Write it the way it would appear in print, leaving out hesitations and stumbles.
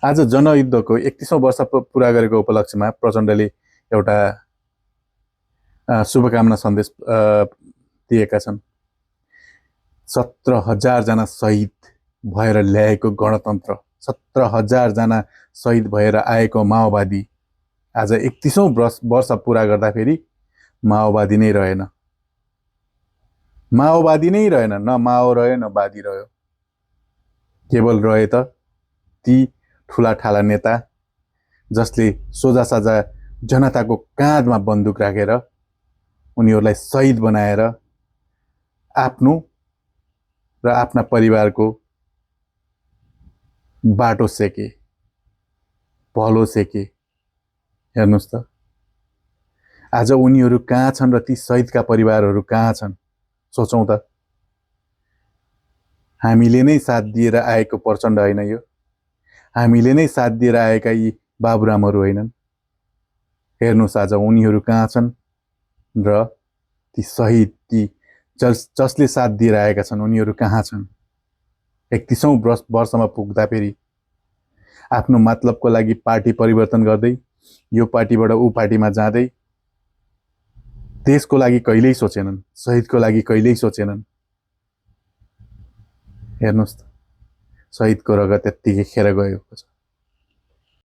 आज जनयुद्धको 31औं वर्ष पुरा गरेको उपलक्ष्यमा प्रचण्डले एउटा शुभकामना सन्देश दिएका छन्। 17,000 जना शहीद भएर ल्याएको गणतन्त्र, 17,000 जना शहीद भएर आएको माओवादी आज 31औं वर्ष पुरा गर्दाखेरि माओवादी नै रहेन। माओवादी नै रहेन, न माओ रह्यो न वादी रह्यो। केवल रहे त ती ठुला ठाला नेता जसले सोझा साझा जनताको काँधमा बन्दुक राखेर उनीहरूलाई शहीद बनाएर आफ्नो र आफ्ना परिवारको बाटो सेके, भलो सेके। हेर्नुस् त आज उनीहरू कहाँ छन् र ती शहीदका परिवारहरू कहाँ छन्? सोचौं त। हामीले नै साथ दिएर आएको प्रचण्ड होइन यो, हामीले नै साथ दिएर आएका यी बाबुरामहरू होइनन्। हेर्नुस् आज उनीहरू कहाँ छन् र ती शहीद, ती जसले साथ दिएर आएका छन् उनीहरू कहाँ छन्? 31औं वर्षमा पुग्दाखेरि आफ्नो मतलबको लागि पार्टी परिवर्तन गर्दै, यो पार्टीबाट ऊ पार्टीमा जाँदै देशको लागि कहिल्यै सोचेनन्, शहीदको लागि कहिल्यै सोचेनन्। हेर्नुस् त शहीदको रगत त्यत्तिकै खेर गएको छ।